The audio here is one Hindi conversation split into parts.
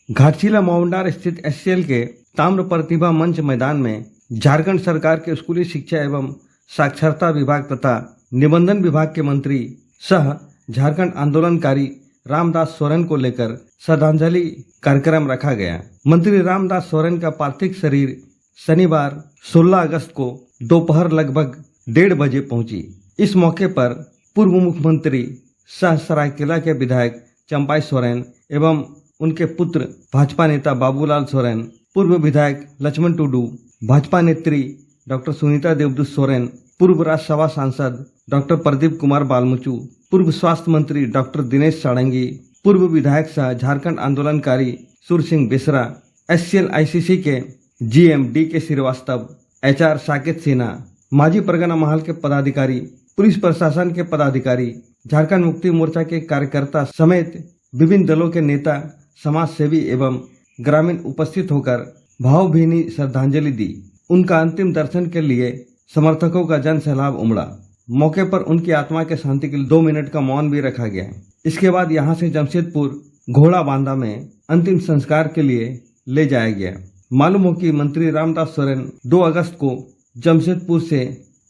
घाटशिला मोवंडार स्थित एससीएल के ताम्र प्रतिभा मंच मैदान में झारखंड सरकार के स्कूली शिक्षा एवं साक्षरता विभाग तथा निबंधन विभाग के मंत्री सह झारखंड आंदोलनकारी रामदास सोरेन को लेकर श्रद्धांजलि कार्यक्रम रखा गया। मंत्री रामदास सोरेन का पार्थिव शरीर शनिवार 16 अगस्त को दोपहर लगभग 1:30 बजे पहुंची। इस मौके पर पूर्व मुख्यमंत्री सह सरायकेला के विधायक चंपाई सोरेन एवं उनके पुत्र भाजपा नेता बाबूलाल सोरेन, पूर्व विधायक लक्ष्मण टुडू, भाजपा नेत्री डॉक्टर सुनीता देवदूत सोरेन, पूर्व राज्यसभा सांसद डॉक्टर प्रदीप कुमार बालमुचु, पूर्व स्वास्थ्य मंत्री डॉक्टर दिनेश साड़ंगी, पूर्व विधायक सह झारखंड आंदोलनकारी सूर सिंह बेसरा, एससीएल आईसीसी के जीएम डी के श्रीवास्तव, एचआर साकेत सिन्हा, माजी परगना महल के पदाधिकारी, पुलिस प्रशासन के पदाधिकारी, झारखंड मुक्ति मोर्चा के कार्यकर्ता समेत विभिन्न दलों के नेता, समाज सेवी एवं ग्रामीण उपस्थित होकर भावभीनी श्रद्धांजलि दी। उनका अंतिम दर्शन के लिए समर्थकों का जन सैलाब उमड़ा। मौके पर उनकी आत्मा के शांति के लिए 2 मिनट का मौन भी रखा गया। इसके बाद यहां से जमशेदपुर घोड़ा बांधा में अंतिम संस्कार के लिए ले जाया गया। मालूम हो कि मंत्री रामदास सोरेन 2 अगस्त को जमशेदपुर से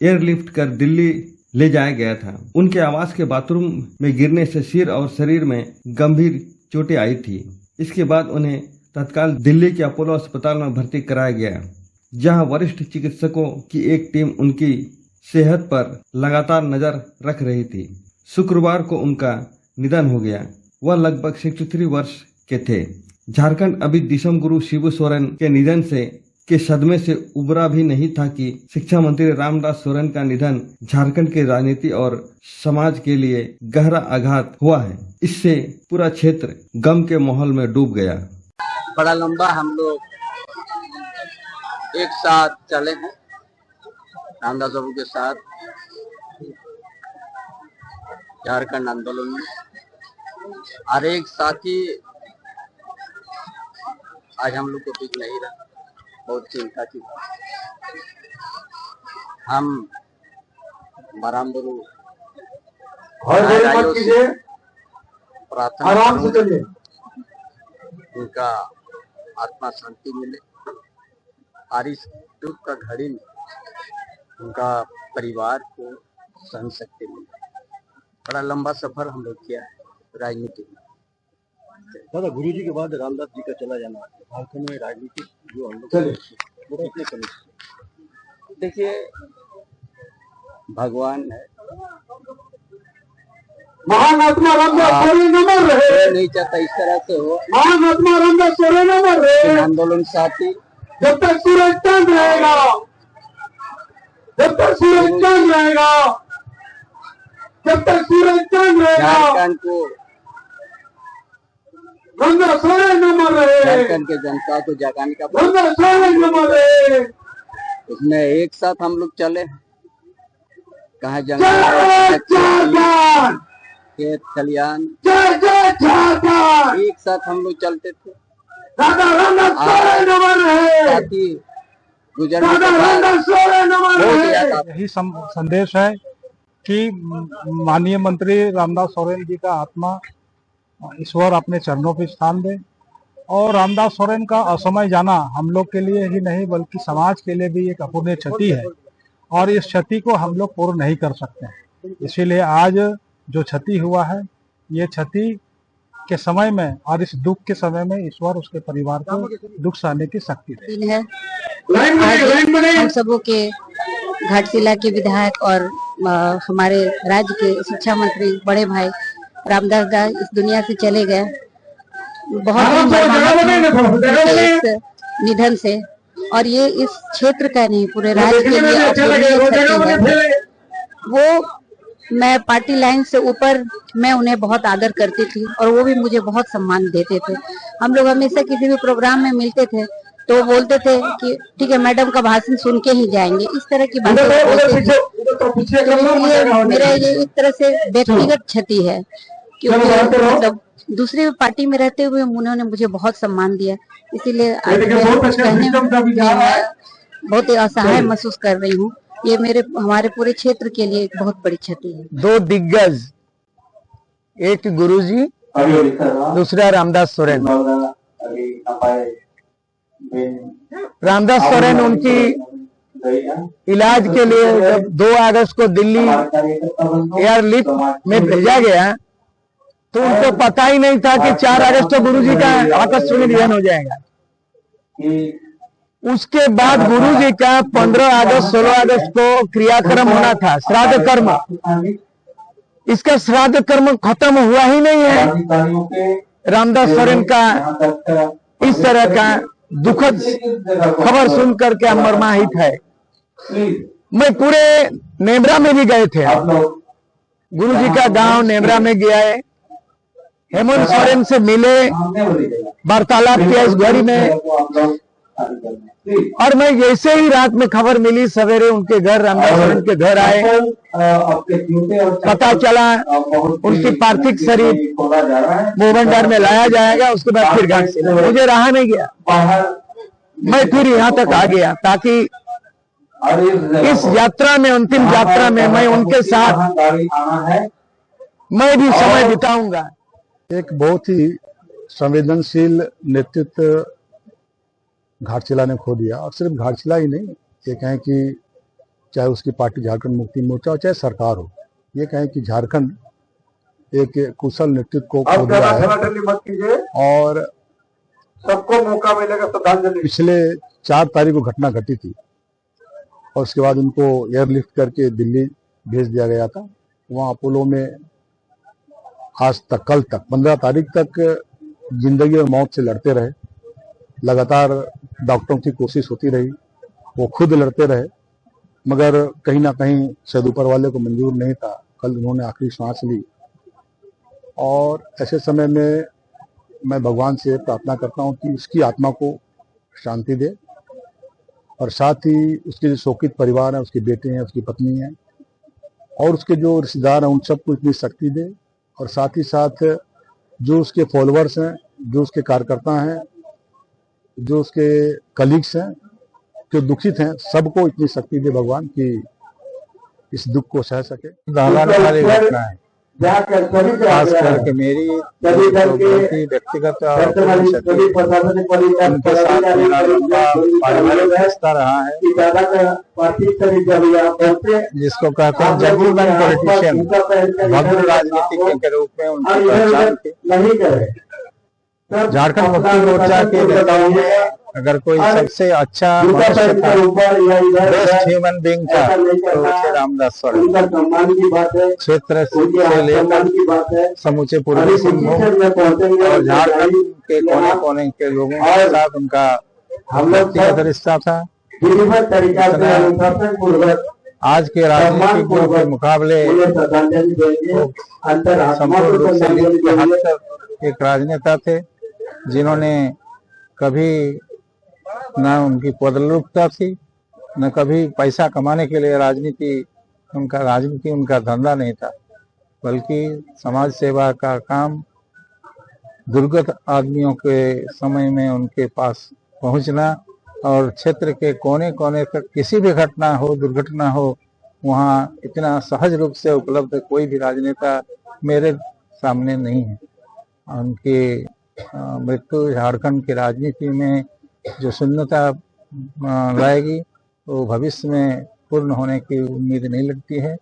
एयरलिफ्ट कर दिल्ली ले जाया गया था। उनके आवास के बाथरूम में गिरने से सिर और शरीर में गंभीर चोटें आई थी। इसके बाद उन्हें तत्काल दिल्ली के अपोलो अस्पताल में भर्ती कराया गया, जहां वरिष्ठ चिकित्सकों की एक टीम उनकी सेहत पर लगातार नजर रख रही थी। शुक्रवार को उनका निधन हो गया। वह लगभग 63 वर्ष के थे। झारखंड अभी दिसम गुरु शिबू सोरेन के निधन के सदमे से उबरा भी नहीं था कि शिक्षा मंत्री रामदास सोरेन का निधन झारखंड की राजनीति और समाज के लिए गहरा आघात हुआ है। इससे पूरा क्षेत्र गम के माहौल में डूब गया। बड़ा लंबा हम लोग एक साथ चले हैं रामदास बाबू के साथ झारखंड आंदोलन में, और एक साथी आज हम लोग को बीच नहीं रहा। बहुत चिंता की हम बरामदरू प्रार्थना उनका आत्मा शांति मिले और इस दुख का घड़ी में उनका परिवार को सहन शक्ति मिले। बड़ा लंबा सफर हम लोग किया है राजनीति में। दादा, गुरुजी के बाद रामदास जी का चला जाना झारखंड में राजनीति जो हम लोग कितने कमी। देखिए, भगवान है, महात्मा रामदास सोरेन नमर रहे, नहीं चाहता इस तरह से हो। महात्मा रामदास सोरेन नमर रहे, आंदोलन साथी जब तक सूरज चांद रहेगा, जब तक सूरज चांद रहेगा, जब तक सूरज चांद रहेगा, झारखंड को रामदास सोरेन नमर रहे, झारखंड के जनता को जगाने का रामदास सोरेन नमर रहे। उसमें एक साथ हम लोग चले, कहा जय झारखंड, खेत खलियान, जय जय झारखंड, एक साथ हम लोग चलते थे। दादा रामदास सोरेन नमर रहे, साथी गुजरने दादा के बाद रामदास सोरेन नमर बहुत रहे। याद आता है। यही संदेश है कि माननीय मंत्री रामदास सोरेन जी का आत्मा ईश्वर अपने चरणों पे स्थान दे, और रामदास सोरेन का असमय जाना हम लोग के लिए ही नहीं बल्कि समाज के लिए भी एक अपूर्णीय क्षति है, और इस क्षति को हम लोग पूर्ण नहीं कर सकते। इसीलिए आज जो क्षति हुआ है, ये क्षति के समय में और इस दुख के समय में ईश्वर उसके परिवार को दुख सहने की शक्ति दे। है आज हम सबों के घाटशिला के विधायक और हमारे राज्य के शिक्षा मंत्री बड़े भाई रामदास दा इस दुनिया से चले गए। बहुत ही मर्माहत इस निधन से, और ये इस क्षेत्र का नहीं पूरे राज्य के लिए अपूर्णीय क्षति है। वो मैं पार्टी लाइन से ऊपर मैं उन्हें बहुत आदर करती थी और वो भी मुझे बहुत सम्मान देते थे। हम लोग हमेशा किसी भी प्रोग्राम में मिलते थे तो बोलते थे कि ठीक है मैडम का भाषण सुन के ही जाएंगे, इस तरह की बातें बोलते थे। इसलिए मेरा ये एक तरह से व्यक्तिगत क्षति है, क्योंकि मतलब दूसरी पार्टी में रहते हुए उन्होंने मुझे बहुत सम्मान दिया। इसीलिए आज मैं कहने बहुत ही असहाय महसूस कर रही हूँ। ये हमारे पूरे क्षेत्र के लिए एक बहुत बड़ी क्षति है। 2 दिग्गज, एक गुरुजी, दूसरा रामदास सोरेन, रामदास सोरेन उनकी इलाज के लिए जब 2 अगस्त को दिल्ली एयरलिफ्ट में भेजा गया तो उनको पता ही नहीं था कि 4 अगस्त को गुरुजी का आकस्मिक निधन हो जाएगा। उसके बाद गुरुजी का 15 अगस्त 16 अगस्त को क्रियाक्रम होना था, श्राद्ध कर्म। इसका श्राद्ध कर्म खत्म हुआ ही नहीं है। रामदास सोरेन का इस तरह का दुखद खबर सुन करके हम मर्माहित है। मैं पूरे नेमरा में भी गए थे, गुरुजी का गांव नेमरा में गया है, हेमंत सोरेन से मिले, वार्तालाप किया इस घड़ी में। और मैं जैसे ही रात में खबर मिली, सवेरे उनके घर रामदास सोरेन के घर आए, पता चला उनकी पार्थिव शरीर मोहनडार में लाया जाएगा। उसके बाद फिर घाट से मुझे रहा नहीं गया, मैं फिर यहाँ तक आ गया ताकि इस यात्रा में, अंतिम यात्रा में मैं उनके साथ मैं भी समय बिताऊंगा। एक बहुत ही संवेदनशील नेतृत्व घाटशिला ने खो दिया। और सिर्फ घाटशिला ही नहीं, ये कहें कि चाहे उसकी पार्टी झारखंड मुक्ति मोर्चा हो, चाहे सरकार हो, ये कहें कि झारखंड एक कुशल नेतृत्व को खो दिया है। और सबको मौका मिलेगा श्रद्धांजलि। पिछले 4 तारीख को घटना घटी थी और उसके बाद उनको एयरलिफ्ट करके दिल्ली भेज दिया गया था। वहाँ अपोलो में आज तक, कल तक 15 तारीख तक जिंदगी और मौत से लड़ते रहे। लगातार डॉक्टरों की कोशिश होती रही, वो खुद लड़ते रहे, मगर कहीं ना कहीं शायद ऊपर वाले को मंजूर नहीं था। कल उन्होंने आखिरी सांस ली और ऐसे समय में मैं भगवान से प्रार्थना करता हूँ कि उसकी आत्मा को शांति दे और साथ ही उसके जो शोकित परिवार है, उसके बेटे हैं, उसकी पत्नी है और उसके जो रिश्तेदार हैं, उन सबको इतनी शक्ति दे। और साथ ही साथ जो उसके फॉलोअर्स हैं, जो उसके कार्यकर्ता हैं, जो उसके कलीग्स हैं, जो दुखित हैं, सबको इतनी शक्ति दे भगवान कि इस दुख को सह सके। दाहने वाली घटना है, खास करके मेरी बहुत ही व्यक्तिगत और उनके साथ मेरा लंबा पारिवारिक रिश्ता रहा है, जिसको कहते हैं जबरदस्त पॉलिटिशियन, भद्र राजनीतिज्ञ के रूप में उनकी पहचान थी। झारखंड मुक्ति मोर्चा के नेताओं में अगर कोई सबसे अच्छा मनुष्य था, बेस्ट ह्यूमन बीइंग था, तो थे रामदास सोरेन। क्षेत्र से लेकर समूचे पूर्वी सिंहभूम और झारखंड के कोने कोने के लोगों के साथ उनका व्यक्तिगत रिश्ता था। आज के राजनीतिज्ञों के मुकाबले संपूर्ण रूप से नीति के हद तक एक राजनेता थे, जिन्होंने कभी न उनकी पदरूपता थी, न कभी पैसा कमाने के लिए राजनीति उनका धंधा नहीं था, बल्कि समाज सेवा का काम, दुर्गत आदमियों के समय में उनके पास पहुंचना और क्षेत्र के कोने कोने तक किसी भी घटना हो, दुर्घटना हो, वहाँ इतना सहज रूप से उपलब्ध कोई भी राजनेता मेरे सामने नहीं है। उनकी मृत्यु झारखंड की राजनीति में जो शून्यता लाएगी, वो भविष्य में पूर्ण होने की उम्मीद नहीं लगती है।